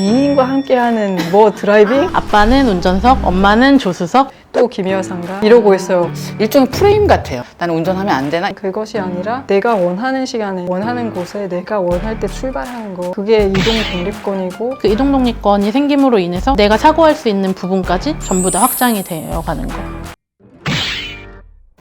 미인과 함께하는 뭐 드라이빙? 아빠는 운전석, 엄마는 조수석. 또 김여사인가? 이러고 있어요. 일종의 프레임 같아요. 나는 운전하면 안 되나? 그것이 아니라 내가 원하는 시간에 원하는 곳에 내가 원할 때 출발하는 거, 그게 이동 독립권이고, 그 이동 독립권이 생김으로 인해서 내가 사고할 수 있는 부분까지 전부 다 확장이 되어가는 거.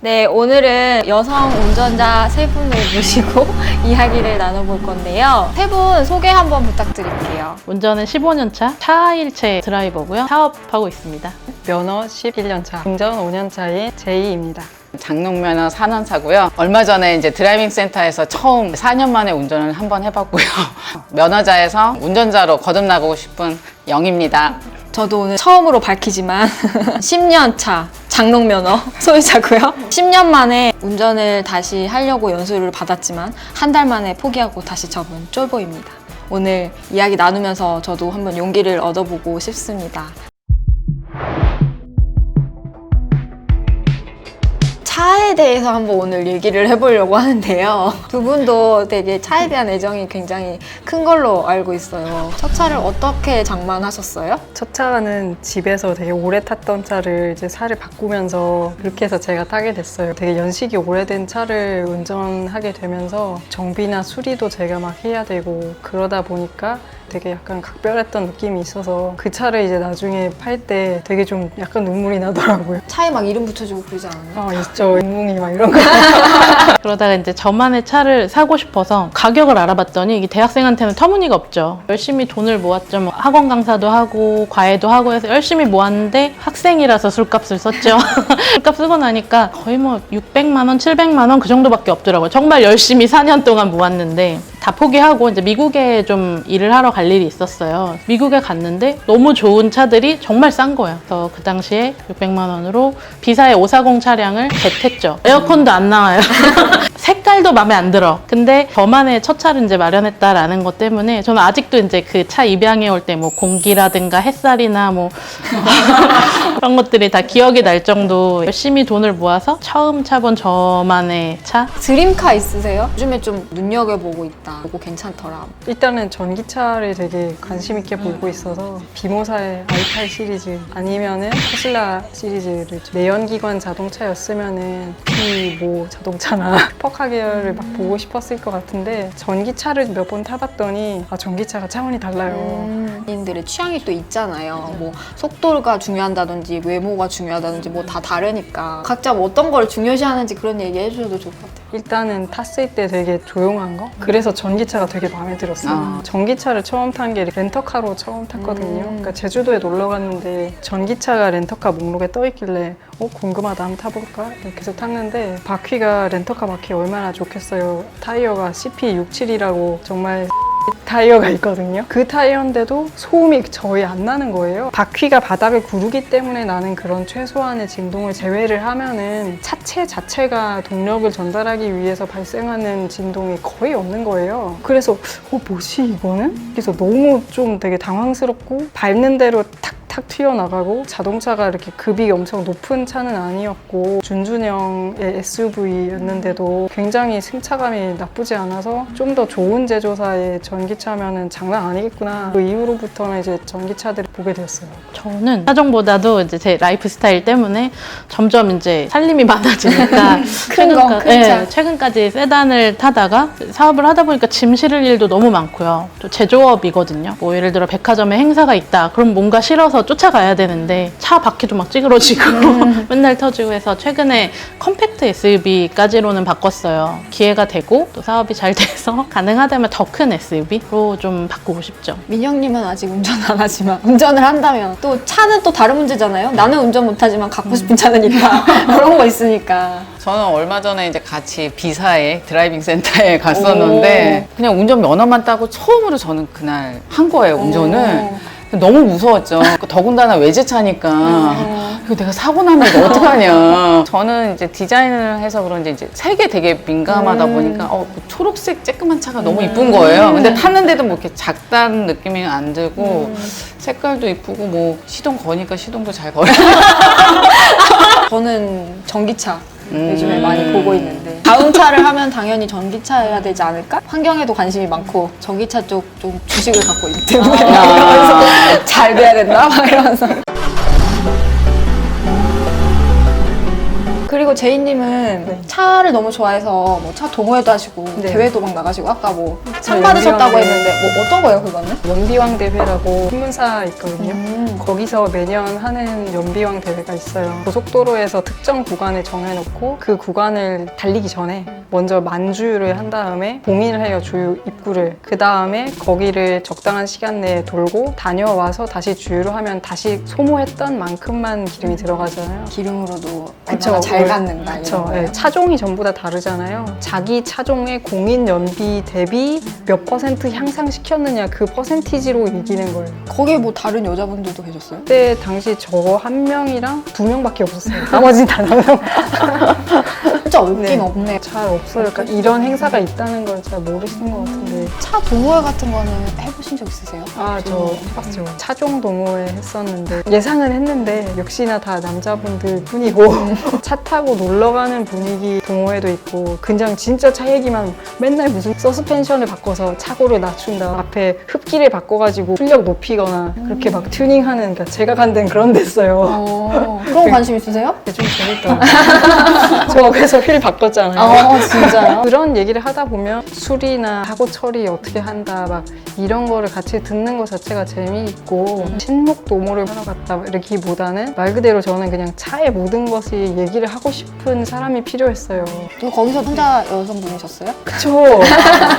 네, 오늘은 여성 운전자 세 분을 모시고 이야기를 나눠볼 건데요. 세 분 소개 한번 부탁드릴게요. 운전은 15년차 차일체 드라이버고요. 사업하고 있습니다. 면허 11년차, 운전 5년차인 제이입니다. 장롱면허 4년차고요. 얼마 전에 이제 드라이빙 센터에서 처음 4년 만에 운전을 한번 해봤고요. 면허자에서 운전자로 거듭나고 싶은 영입니다. 저도 오늘 처음으로 밝히지만 10년 차 장롱면허 소유자고요. 10년 만에 운전을 다시 하려고 연수를 받았지만 한 달 만에 포기하고 다시 접은 쫄보입니다. 오늘 이야기 나누면서 저도 한번 용기를 얻어보고 싶습니다. 차에 대해서 한번 오늘 얘기를 해보려고 하는데요. 두 분도 되게 차에 대한 애정이 굉장히 큰 걸로 알고 있어요. 첫 차를 어떻게 장만하셨어요? 첫 차는 집에서 되게 오래 탔던 차를 이제 차를 바꾸면서 그렇게 해서 제가 타게 됐어요. 되게 연식이 오래된 차를 운전하게 되면서 정비나 수리도 제가 막 해야 되고 그러다 보니까 되게 약간 각별했던 느낌이 있어서 그 차를 이제 나중에 팔 때 되게 좀 약간 눈물이 나더라고요. 차에 막 이름 붙여주고 그러지 않아요? 아, 있죠. 인뭉이 막 이런 거. 그러다가 이제 저만의 차를 사고 싶어서 가격을 알아봤더니 이게 대학생한테는 터무니가 없죠. 열심히 돈을 모았죠. 뭐 학원 강사도 하고 과외도 하고 해서 열심히 모았는데 학생이라서 술값을 썼죠. 술값 쓰고 나니까 거의 뭐 600만 원, 700만 원 그 정도밖에 없더라고요. 정말 열심히 4년 동안 모았는데 다 포기하고 이제 미국에 좀 일을 하러 갈 일이 있었어요. 미국에 갔는데 너무 좋은 차들이 정말 싼 거예요. 그래서 그 당시에 600만 원으로 비사의 540 차량을 겟했죠. 에어컨도 안 나와요. 색깔도 마음에 안 들어. 근데 저만의 첫 차를 이제 마련했다라는 것 때문에 저는 아직도 이제 그 차 입양해 올 때 뭐 공기라든가 햇살이나 뭐 그런 것들이 다 기억이 날 정도 열심히 돈을 모아서 처음 차본 저만의 차. 드림카 있으세요? 요즘에 좀 눈여겨보고 있다. 이거 괜찮더라. 일단은 전기차를 되게 관심 있게 보고 있어서 비모사의 i8 시리즈 아니면은 테슬라 시리즈를 내연기관 자동차였으면은 뭐 자동차나 슈퍼카 계열을 막 보고 싶었을 것 같은데 전기차를 몇 번 타봤더니 아, 전기차가 차원이 달라요. 인들의 취향이 또 있잖아요. 뭐 속도가 중요하다든지 외모가 중요하다든지 뭐 다 다르니까 각자 뭐 어떤 걸 중요시하는지 그런 얘기 해주셔도 좋을 것 같아요. 일단은 탔을 때 되게 조용한 거? 그래서 전기차가 되게 마음에 들었어요. 전기차를 처음 탄 게 렌터카로 처음 탔거든요. 그러니까 제주도에 놀러 갔는데 전기차가 렌터카 목록에 떠있길래 궁금하다, 한번 타볼까? 이렇게 해서 탔는데 바퀴가 렌터카 바퀴 얼마나 좋겠어요. 타이어가 CP67이라고 정말 타이어가 있거든요. 그 타이어인데도 소음이 거의 안 나는 거예요. 바퀴가 바닥을 구르기 때문에 나는 그런 최소한의 진동을 제외를 하면은 차체 자체가 동력을 전달하기 위해서 발생하는 진동이 거의 없는 거예요. 그래서 뭐지 이거는? 그래서 너무 좀 되게 당황스럽고 밟는 대로 탁 튀어나가고 자동차가 이렇게 급이 엄청 높은 차는 아니었고 준준형의 SUV였는데도 굉장히 승차감이 나쁘지 않아서 좀 더 좋은 제조사의 전기차면은 장난 아니겠구나. 그 이후로부터는 이제 전기차들을 보게 됐어요. 저는 차종보다도 이제 제 라이프 스타일 때문에 점점 이제 살림이 많아지니까 큰 차. 최근까지 세단을 타다가 사업을 하다 보니까 짐 실을 일도 너무 많고요. 또 제조업이거든요. 뭐 예를 들어 백화점에 행사가 있다. 그럼 뭔가 실어서 쫓아가야 되는데 차 바퀴도 막 찌그러지고 맨날 터지고 해서 최근에 컴팩트 SUV까지로는 바꿨어요. 기회가 되고 또 사업이 잘 돼서 가능하다면 더 큰 SUV로 좀 바꾸고 싶죠. 민영님은 아직 운전 안 하지만 운전을 한다면 또 차는 또 다른 문제잖아요. 나는 운전 못하지만 갖고 싶은 차는 있다. 그런 거 있으니까. 저는 얼마 전에 이제 같이 비사의 드라이빙 센터에 갔었는데 그냥 운전 면허만 따고 처음으로 저는 그날 한 거예요, 운전을. 너무 무서웠죠. 더군다나 외제차니까 이거 내가 사고 나면 이거 어떡하냐. 저는 이제 디자인을 해서 그런지 이제 색에 되게 민감하다 보니까 초록색 쬐끄만 차가 너무 이쁜 거예요. 근데 탔는데도 뭐 이렇게 작다는 느낌이 안 들고 색깔도 이쁘고 뭐 시동 거니까 시동도 잘 걸어요. 저는 전기차 요즘에 많이 보고 있는데 다음 차를 하면 당연히 전기차여야 되지 않을까? 환경에도 관심이 많고 전기차 쪽 좀 주식을 갖고 있기 때문에 이러면서 잘 돼야 된다 막 이러면서. 그리고 제이님은 차를 너무 좋아해서 뭐 차 동호회도 하시고 네. 대회도 막 나가시고 아까 뭐 저 상 받으셨다고 연비왕 했는데 뭐 어떤 거예요 그거는? 연비왕 대회라고 신문사 있거든요. 거기서 매년 하는 연비왕 대회가 있어요. 고속도로에서 특정 구간을 정해놓고 그 구간을 달리기 전에 먼저 만주를 한 다음에 봉인을 해요, 주유 입구를. 그 다음에 거기를 적당한 시간 내에 돌고 다녀와서 다시 주유를 하면 다시 소모했던 만큼만 기름이 들어가잖아요. 기름으로도 그쵸. 얼마나 잘 갖는다 그쵸. 이런 거예요. 네, 차종이 전부 다 다르잖아요. 자기 차종의 공인 연비 대비 몇 퍼센트 향상시켰느냐 그 퍼센티지로 이기는 거예요. 거기에 뭐 다른 여자분들도 계셨어요? 그때 당시 저 한 명이랑 2명밖에 없었어요. 나머지는 다 남성. 진짜 없긴 네. 없네. 잘 없어요. 그러니까 이런 행사가 있다는 걸 잘 모르시는 것 같은데. 차 동호회 같은 거는 해보신 적 있으세요? 아, 저 해봤죠. 차종 동호회 했었는데 예상은 했는데 역시나 다 남자분들 뿐이고 차 타고 놀러 가는 분위기 동호회도 있고 그냥 진짜 차 얘기만 맨날 무슨 서스펜션을 바꿔서 차고를 낮춘다. 앞에 흡기를 바꿔가지고 출력 높이거나 그렇게 막 튜닝하는 그러니까 제가 간 데는 그런 데였어요. 그런 거 관심 있으세요? 좀 재밌다. 저 그래서 휠 바꿨잖아요. 진짜요? 그런 얘기를 하다 보면 수리나 사고 처리 어떻게 한다 막 이런 거를 같이 듣는 것 자체가 재미있고 신목 도모를 하러 갔다 이러기보다는 말 그대로 저는 그냥 차의 모든 것이 얘기를 하고 싶은 사람이 필요했어요. 또 거기서 혼자 여성분이셨어요? 그쵸?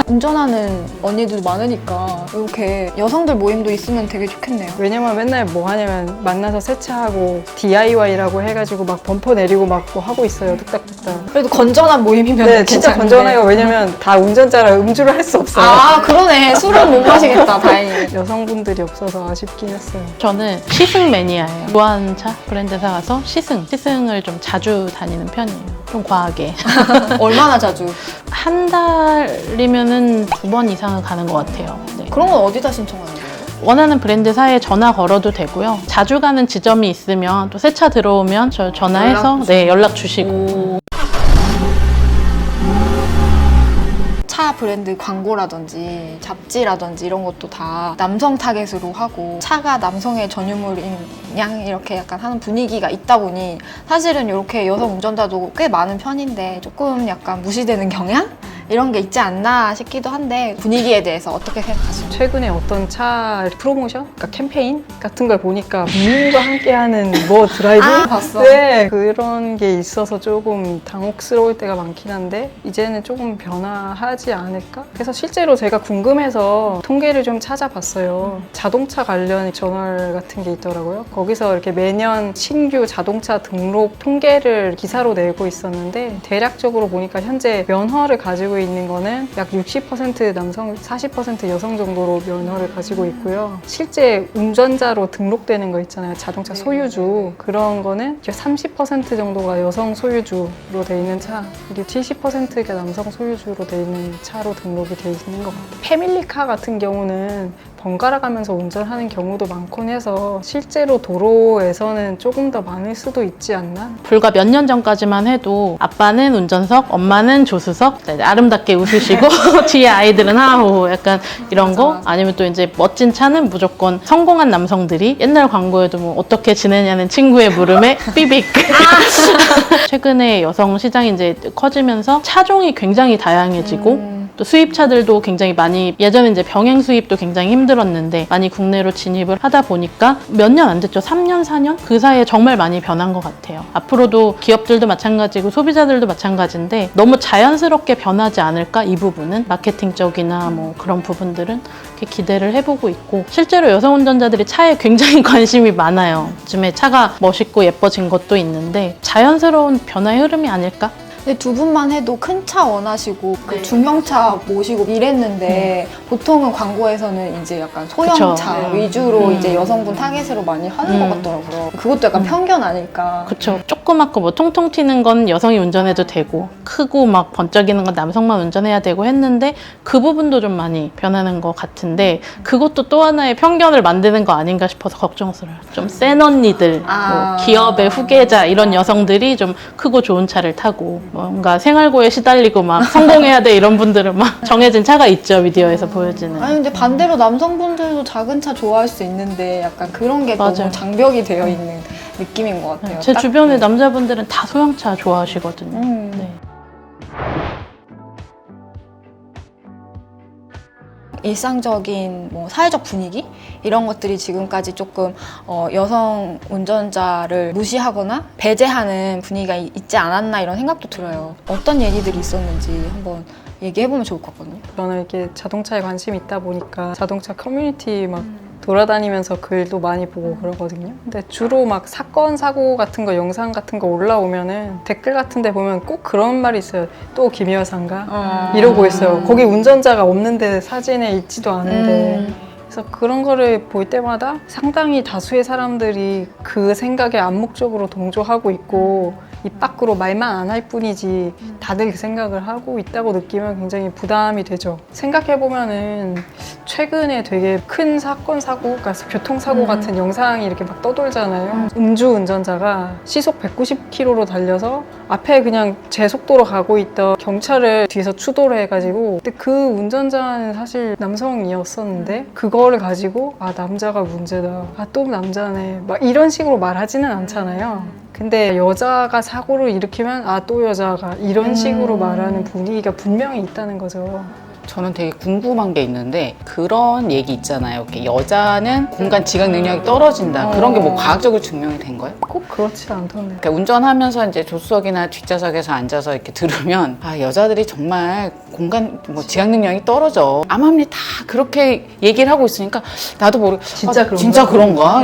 운전하는 언니들 많으니까 이렇게 여성들 모임도 있으면 되게 좋겠네요. 왜냐면 맨날 뭐 하냐면 만나서 세차하고 DIY라고 해가지고 막 범퍼 내리고 막 뭐 하고 있어요. 뚝딱뚝딱. 그래도 건전한 모임이면 네, 진짜 괜찮은데. 건전해요. 왜냐면 다 운전자라 음주를 할 수 없어요. 아 그러네. 술은 못 마시겠다. 다행히. 여성분들이 없어서 아쉽긴 했어요. 저는 시승 매니아예요. 좋아하는 차 브랜드사 가서 시승을 좀 자주 다니는 편이에요. 좀 과하게. 얼마나 자주? 한 달이면은 2번 이상은 가는 것 같아요. 네. 그런 건 어디다 신청하는 거예요? 원하는 브랜드사에 전화 걸어도 되고요. 자주 가는 지점이 있으면 또 새 차 들어오면 저 전화해서 연락 주시고. 차 브랜드 광고라든지 잡지라든지 이런 것도 다 남성 타겟으로 하고 차가 남성의 전유물인 양 이렇게 약간 하는 분위기가 있다 보니 사실은 이렇게 여성 운전자도 꽤 많은 편인데 조금 약간 무시되는 경향? 이런 게 있지 않나 싶기도 한데 분위기에 대해서 어떻게 생각하시나요? 최근에 어떤 차 프로모션? 그러니까 캠페인 같은 걸 보니까 부인과 함께하는 뭐 드라이브? 아, 봤어. 네, 그런 게 있어서 조금 당혹스러울 때가 많긴 한데 이제는 조금 변화하지 않을까? 그래서 실제로 제가 궁금해서 통계를 좀 찾아봤어요. 자동차 관련 저널 같은 게 있더라고요. 거기서 이렇게 매년 신규 자동차 등록 통계를 기사로 내고 있었는데 대략적으로 보니까 현재 면허를 가지고 있는 거는 약 60% 남성, 40% 여성 정도로 면허를 가지고 있고요. 실제 운전자로 등록되는 거 있잖아요. 자동차 소유주. 그런 거는 30% 정도가 여성 소유주로 돼 있는 차, 그리고 70%가 남성 소유주로 돼 있는 차로 등록이 돼 있는 것 같아요. 패밀리카 같은 경우는 번갈아 가면서 운전하는 경우도 많곤 해서 실제로 도로에서는 조금 더 많을 수도 있지 않나? 불과 몇 년 전까지만 해도 아빠는 운전석, 엄마는 조수석, 아름답게 웃으시고 뒤에 아이들은 하호 약간 이런 거. 아니면 또 이제 멋진 차는 무조건 성공한 남성들이 옛날 광고에도 뭐 어떻게 지내냐는 친구의 물음에 삐빅. 최근에 여성 시장이 이제 커지면서 차종이 굉장히 다양해지고 또 수입차들도 굉장히 많이, 예전에 이제 병행 수입도 굉장히 힘들었는데 많이 국내로 진입을 하다 보니까 몇 년 안 됐죠. 3년, 4년? 그 사이에 정말 많이 변한 것 같아요. 앞으로도 기업들도 마찬가지고 소비자들도 마찬가지인데 너무 자연스럽게 변하지 않을까? 이 부분은 마케팅적이나 뭐 그런 부분들은 이렇게 기대를 해보고 있고, 실제로 여성 운전자들이 차에 굉장히 관심이 많아요. 요즘에 차가 멋있고 예뻐진 것도 있는데 자연스러운 변화의 흐름이 아닐까? 근데 두 분만 해도 큰 차 원하시고 그 중형차 모시고 이랬는데 보통은 광고에서는 이제 약간 소형차 그쵸. 위주로 이제 여성분 타겟으로 많이 하는 것 같더라고요. 그것도 약간 편견 아닐까. 그쵸. 조그맣고 뭐 통통 튀는 건 여성이 운전해도 되고 크고 막 번쩍이는 건 남성만 운전해야 되고 했는데 그 부분도 좀 많이 변하는 것 같은데 그것도 또 하나의 편견을 만드는 거 아닌가 싶어서 걱정스러워요. 좀 센 언니들, 뭐 기업의 후계자 이런 여성들이 좀 크고 좋은 차를 타고 뭔가 생활고에 시달리고 막 성공해야 돼 이런 분들은 막 정해진 차가 있죠, 미디어에서 보여지는. 아니 근데 반대로 남성분들도 작은 차 좋아할 수 있는데 약간 그런 게 맞아요. 너무 장벽이 되어 있는 느낌인 것 같아요. 제 딱 주변의 그- 남자분들은 다 소형차 좋아하시거든요. 네. 일상적인 뭐 사회적 분위기 이런 것들이 지금까지 조금 여성 운전자를 무시하거나 배제하는 분위기가 있지 않았나 이런 생각도 들어요. 어떤 얘기들이 있었는지 한번 얘기해보면 좋을 것 같거든요. 저는 이렇게 자동차에 관심이 있다 보니까 자동차 커뮤니티 막 돌아다니면서 글도 많이 보고 그러거든요. 근데 주로 막 사건, 사고 같은 거, 영상 같은 거 올라오면은 댓글 같은 데 보면 꼭 그런 말이 있어요. 또 김 여사인가? 이러고 있어요. 거기 운전자가 없는데 사진에 있지도 않은데. 그래서 그런 거를 볼 때마다 상당히 다수의 사람들이 그 생각에 암묵적으로 동조하고 있고 입 밖으로 말만 안 할 뿐이지 다들 그 생각을 하고 있다고 느끼면 굉장히 부담이 되죠. 생각해보면은 최근에 되게 큰 사건, 사고, 그러니까 교통사고 같은 영상이 이렇게 막 떠돌잖아요. 음주 운전자가 시속 190km로 달려서 앞에 그냥 제 속도로 가고 있던 경찰을 뒤에서 추돌을 해가지고 근데 그 운전자는 사실 남성이었었는데 그거를 가지고 아 남자가 문제다, 아 또 남자네 막 이런 식으로 말하지는 않잖아요. 근데 여자가 사고를 일으키면 아 또 여자가 이런 식으로 말하는 분위기가 분명히 있다는 거죠. 저는 되게 궁금한 게 있는데 그런 얘기 있잖아요. 이렇게 여자는 공간 지각 능력이 떨어진다. 그런 게 뭐 과학적으로 증명이 된 거예요? 꼭 그렇지 않던데. 그러니까 운전하면서 이제 조수석이나 뒷좌석에서 앉아서 이렇게 들으면 아 여자들이 정말 공간 뭐 지각 능력이 떨어져. 암암리 다 그렇게 얘기를 하고 있으니까 나도 모르게 진짜 그런가? 진짜 그런가?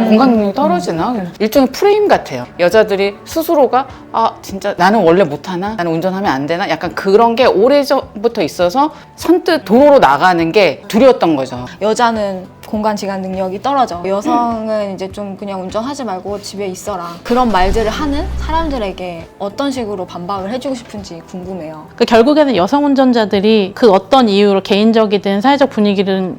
공간 능력이 떨어지나? 일종의 프레임 같아요. 여자들이 스스로가 아 진짜 나는 원래 못하나? 나는 운전하면 안 되나? 약간 그런 게 오래전부터 있어서 선뜻 도로로 나가는 게 두려웠던 거죠. 여자는 공간 지각 능력이 떨어져. 여성은 이제 좀 그냥 운전하지 말고 집에 있어라. 그런 말들을 하는 사람들에게 어떤 식으로 반박을 해주고 싶은지 궁금해요. 그 결국에는 여성 운전자들이 그 어떤 이유로 개인적이든 사회적 분위기를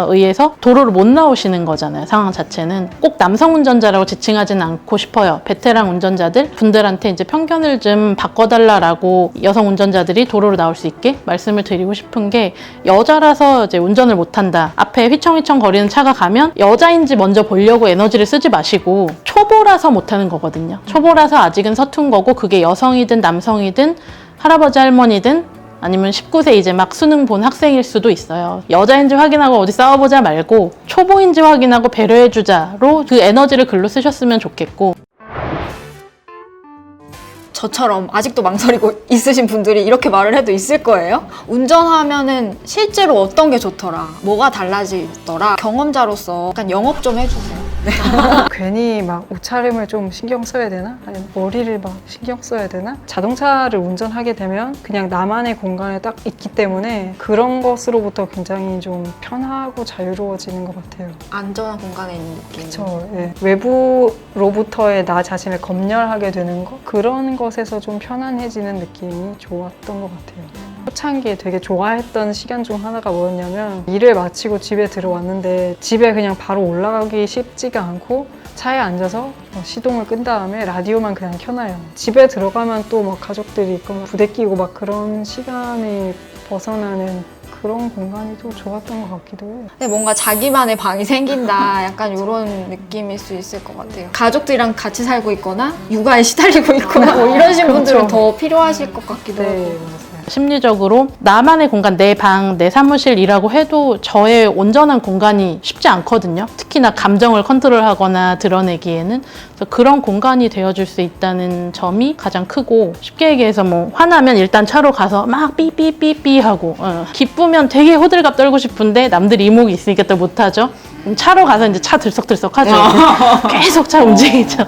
의해서 도로를 못 나오시는 거잖아요. 상황 자체는 꼭 남성 운전자라고 지칭하지는 않고 싶어요. 베테랑 운전자들 분들한테 이제 편견을 좀 바꿔달라라고 여성 운전자들이 도로로 나올 수 있게 말씀을 드리고 싶은 게 여자라서 이제 운전을 못한다. 앞에 휘청휘청 거리는 차가 가면 여자인지 먼저 보려고 에너지를 쓰지 마시고 초보라서 못하는 거거든요. 초보라서 아직은 서툰 거고 그게 여성이든 남성이든 할아버지 할머니든 아니면 19세 이제 막 수능 본 학생일 수도 있어요. 여자인지 확인하고 어디 싸워보자 말고 초보인지 확인하고 배려해주자로 그 에너지를 글로 쓰셨으면 좋겠고 저처럼 아직도 망설이고 있으신 분들이 이렇게 말을 해도 있을 거예요. 운전하면은 실제로 어떤 게 좋더라, 뭐가 달라지더라, 경험자로서 약간 영업 좀 해주세요. 괜히 막 옷차림을 좀 신경 써야 되나? 아니면 머리를 막 신경 써야 되나? 자동차를 운전하게 되면 그냥 나만의 공간에 딱 있기 때문에 그런 것으로부터 굉장히 좀 편하고 자유로워지는 것 같아요. 안전한 공간에 있는 느낌. 그렇죠. 예. 외부로부터의 나 자신을 검열하게 되는 거 그런 것에서 좀 편안해지는 느낌이 좋았던 것 같아요. 초창기에 되게 좋아했던 시간 중 하나가 뭐였냐면 일을 마치고 집에 들어왔는데 집에 그냥 바로 올라가기 쉽지가 않고 차에 앉아서 시동을 끈 다음에 라디오만 그냥 켜놔요. 집에 들어가면 또 막 가족들이 있고 막 부대끼고 막 그런 시간에 벗어나는 그런 공간이 또 좋았던 것 같기도 해요. 근데 뭔가 자기만의 방이 생긴다 약간 이런 느낌일 수 있을 것 같아요. 가족들이랑 같이 살고 있거나 육아에 시달리고 있거나 뭐 이러신 분들은 그렇죠. 더 필요하실 것 같기도 하고. 네, 맞아요. 심리적으로 나만의 공간, 내 방, 내 사무실이라고 해도 저의 온전한 공간이 쉽지 않거든요. 특히나 감정을 컨트롤하거나 드러내기에는. 그래서 그런 공간이 되어줄 수 있다는 점이 가장 크고 쉽게 얘기해서 뭐 화나면 일단 차로 가서 막 삐삐삐삐 하고 기쁘면 되게 호들갑 떨고 싶은데 남들 이목이 있으니까 또 못하죠. 그럼 차로 가서 이제 차 들썩들썩 하죠. 계속 차 움직이죠.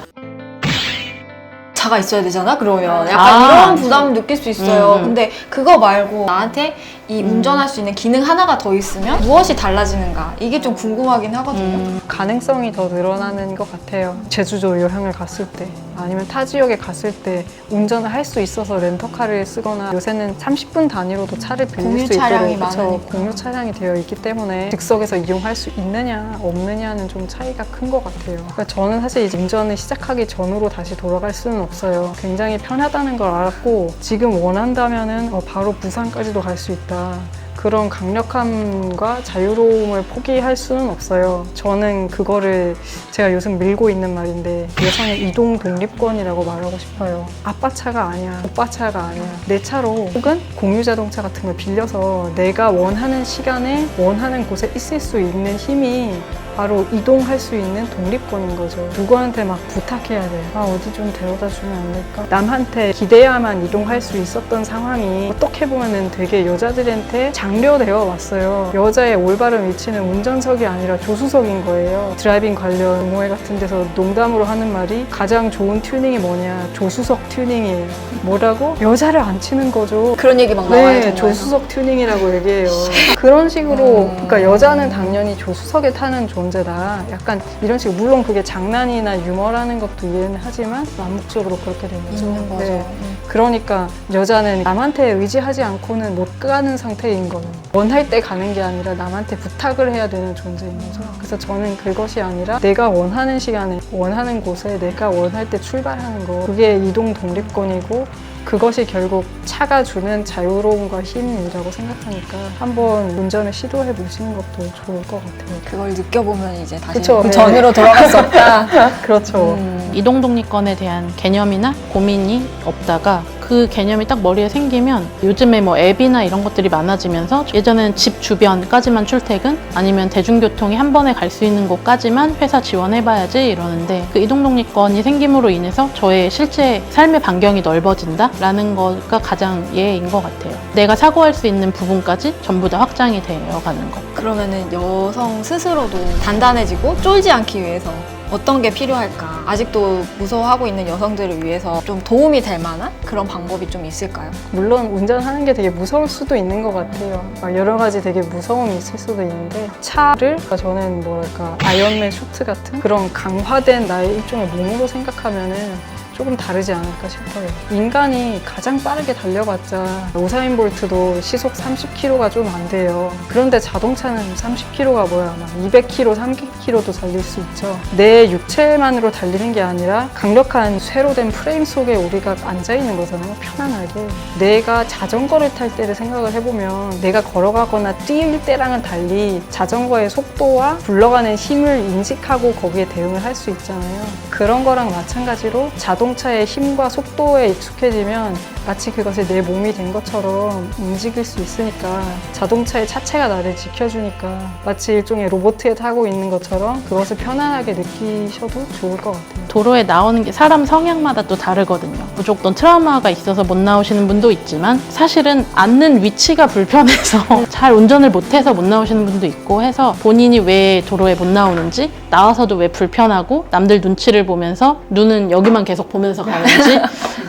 차가 있어야 되잖아 그러면 약간 이런 부담을 느낄 수 있어요. 근데 그거 말고 나한테 이 운전할 수 있는 기능 하나가 더 있으면 무엇이 달라지는가 이게 좀 궁금하긴 하거든요. 가능성이 더 늘어나는 것 같아요. 제주도 여행을 갔을 때 아니면 타 지역에 갔을 때 운전을 할 수 있어서 렌터카를 쓰거나 요새는 30분 단위로도 차를 빌릴 공유 수 있도록 차량이 그쵸? 많으니까. 공유 차량이 되어 있기 때문에 즉석에서 이용할 수 있느냐 없느냐는 좀 차이가 큰 것 같아요. 그러니까 저는 사실 이제 운전을 시작하기 전으로 다시 돌아갈 수는 없어요. 굉장히 편하다는 걸 알았고 지금 원한다면은 바로 부산까지도 갈 수 있다. 그런 강력함과 자유로움을 포기할 수는 없어요. 저는 그거를 제가 요즘 밀고 있는 말인데 여성의 이동 독립권이라고 말하고 싶어요. 아빠 차가 아니야, 오빠 차가 아니야. 내 차로 혹은 공유 자동차 같은 걸 빌려서 내가 원하는 시간에 원하는 곳에 있을 수 있는 힘이 바로 이동할 수 있는 독립권인 거죠. 누구한테 막 부탁해야 돼. 어디 좀 데려다 주면 안 될까? 남한테 기대야만 이동할 수 있었던 상황이 어떻게 보면은 되게 여자들한테 장려되어 왔어요. 여자의 올바른 위치는 운전석이 아니라 조수석인 거예요. 드라이빙 관련 동호회 같은 데서 농담으로 하는 말이 가장 좋은 튜닝이 뭐냐? 조수석 튜닝이에요. 뭐라고? 여자를 안 치는 거죠. 그런 얘기 막 나와요. 네, 정말. 조수석 튜닝이라고 얘기해요. 그런 식으로, 그러니까 여자는 당연히 조수석에 타는 존재다. 약간 이런 식으로, 물론 그게 장난이나 유머라는 것도 이해는 하지만 암묵적으로 그렇게 된 거죠. 있는 거죠. 그러니까 여자는 남한테 의지하지 않고는 못 가는 상태인 거예요. 원할 때 가는 게 아니라 남한테 부탁을 해야 되는 존재인 거죠. 그래서 저는 그것이 아니라 내가 원하는 시간에, 원하는 곳에 내가 원할 때 출발하는 거. 그게 이동 독립권이고 그것이 결국 차가 주는 자유로움과 힘이라고 생각하니까 한번 운전을 시도해 보시는 것도 좋을 것 같아요. 그걸 느껴보면 이제 다시 그쵸, 그 네. 전으로 돌아갈 수 없다. 그렇죠. 이동 독립권에 대한 개념이나 고민이 없다가 그 개념이 딱 머리에 생기면 요즘에 뭐 앱이나 이런 것들이 많아지면서 예전에는 집 주변까지만 출퇴근 아니면 대중교통이 한 번에 갈 수 있는 곳까지만 회사 지원해봐야지 이러는데 그 이동 독립권이 생김으로 인해서 저의 실제 삶의 반경이 넓어진다라는 거가 가장 예인 것 같아요. 내가 사고할 수 있는 부분까지 전부 다 확장이 되어가는 것. 그러면은 여성 스스로도 단단해지고 쫄지 않기 위해서 어떤 게 필요할까? 아직도 무서워하고 있는 여성들을 위해서 좀 도움이 될 만한 그런 방법이 좀 있을까요? 물론 운전하는 게 되게 무서울 수도 있는 것 같아요. 여러 가지 되게 무서움이 있을 수도 있는데 차를 저는 뭐랄까 아이언맨 슈트 같은 그런 강화된 나의 일종의 몸으로 생각하면은 조금 다르지 않을까 싶어요. 인간이 가장 빠르게 달려봤자 우사인 볼트도 시속 30km가 좀 안 돼요. 그런데 자동차는 30km가 뭐야, 막 200km, 300km도 달릴 수 있죠. 내 육체만으로 달리는 게 아니라 강력한 쇠로 된 프레임 속에 우리가 앉아있는 거잖아요. 편안하게. 내가 자전거를 탈 때를 생각을 해보면 내가 걸어가거나 뛸 때랑은 달리 자전거의 속도와 굴러가는 힘을 인식하고 거기에 대응을 할 수 있잖아요. 그런 거랑 마찬가지로 자동차의 힘과 속도에 익숙해지면 마치 그것이 내 몸이 된 것처럼 움직일 수 있으니까 자동차의 차체가 나를 지켜주니까 마치 일종의 로봇에 타고 있는 것처럼 그것을 편안하게 느끼셔도 좋을 것 같아요. 도로에 나오는 게 사람 성향마다 또 다르거든요. 무조건 트라우마가 있어서 못 나오시는 분도 있지만 사실은 앉는 위치가 불편해서 잘 운전을 못해서 못 나오시는 분도 있고 해서 본인이 왜 도로에 못 나오는지 나와서도 왜 불편하고 남들 눈치를 보면서 눈은 여기만 계속 보면서 가는지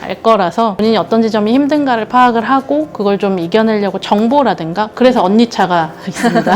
알 거라서 본인이 어떤 지점이 힘든가를 파악을 하고 그걸 좀 이겨내려고 정보라든가 그래서 언니 차가 있습니다.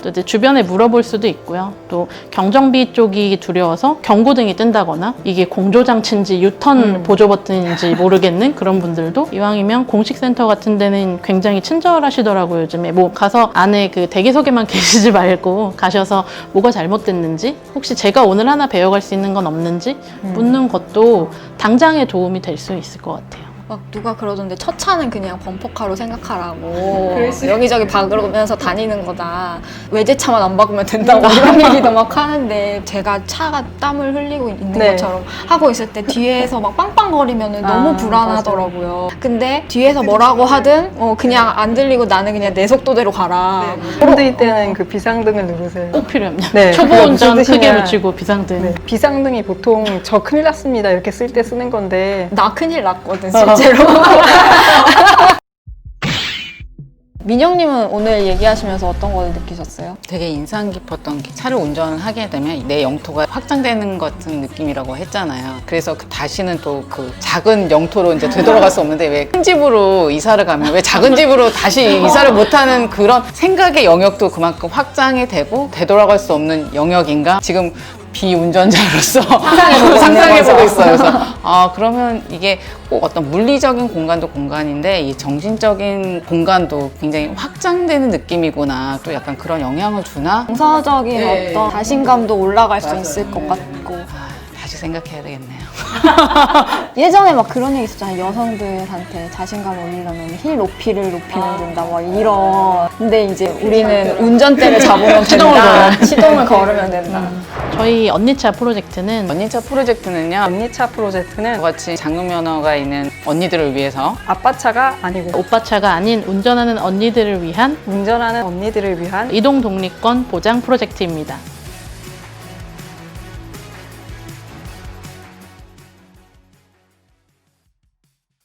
또 이제 주변에 물어볼 수도 있고요. 또 경정비 쪽이 두려워서 경고등이 뜬다거나 이게 공조장치인지 유턴 보조 버튼인지 모르겠는 그런 분들도 이왕이면 공식센터 같은 데는 굉장히 친절하시더라고요. 요즘에 뭐 가서 안에 그 대기석에만 계시지 말고 가셔서 뭐가 잘못됐는지 혹시 제가 오늘 하나 배워갈 수 있는 건 없는지 묻는 것도 당장의 도움이 될 수 있을 것 같아요. 막 누가 그러던데 첫 차는 그냥 범퍼카로 생각하라고 여기저기 박으면서 다니는 거다. 외제차만 안 박으면 된다고 이런 얘기도 막 하는데 제가 차가 땀을 흘리고 있는 네. 것처럼 하고 있을 때 뒤에서 막 빵빵거리면 너무 불안하더라고요. 근데 뒤에서 뭐라고 하든 그냥 안 들리고 나는 그냥 내 속도대로 가라. 핸드일 때는 그 비상등을 누르세요. 꼭 필요합니다. 네, 초보 그게 운전 무슨 크게 뜻이냐. 붙이고 비상등. 네, 비상등이 보통 저 큰일 났습니다 이렇게 쓸 때 쓰는 건데 나 큰일 났거든 실제로. 민영님은 오늘 얘기하시면서 어떤 걸 느끼셨어요? 되게 인상 깊었던 게 차를 운전하게 되면 내 영토가 확장되는 것 같은 느낌이라고 했잖아요. 그래서 다시는 또 그 작은 영토로 이제 되돌아갈 수 없는데 왜 큰 집으로 이사를 가면 왜 작은 집으로 다시 이사를 못하는 그런 생각의 영역도 그만큼 확장이 되고 되돌아갈 수 없는 영역인가? 지금 비운전자로서 상상해보고 상상해보고 있는 있어요. 그래서 그러면 이게 꼭 어떤 물리적인 공간도 공간인데 이 정신적인 공간도 굉장히 확장되는 느낌이구나. 또 약간 그런 영향을 주나? 정서적인 네. 어떤 자신감도 올라갈 수 맞아요. 있을 것 같고. 다시 생각해야 되겠네요. 예전에 막 그런 얘기 있었잖아요. 여성들한테 자신감 올리려면 힐 높이를 높이면 된다. 막 이런. 근데 이제 우리는 운전대를 잡으면 된다. 시동을 걸으면 된다. 저희 언니차 프로젝트는 언니차 프로젝트는요. 언니차 프로젝트는 저같이 장롱 면허가 있는 언니들을 위해서 아빠 차가 아니고 오빠 차가 아닌 운전하는 언니들을 위한 운전하는 언니들을 위한 이동 독립권 보장 프로젝트입니다.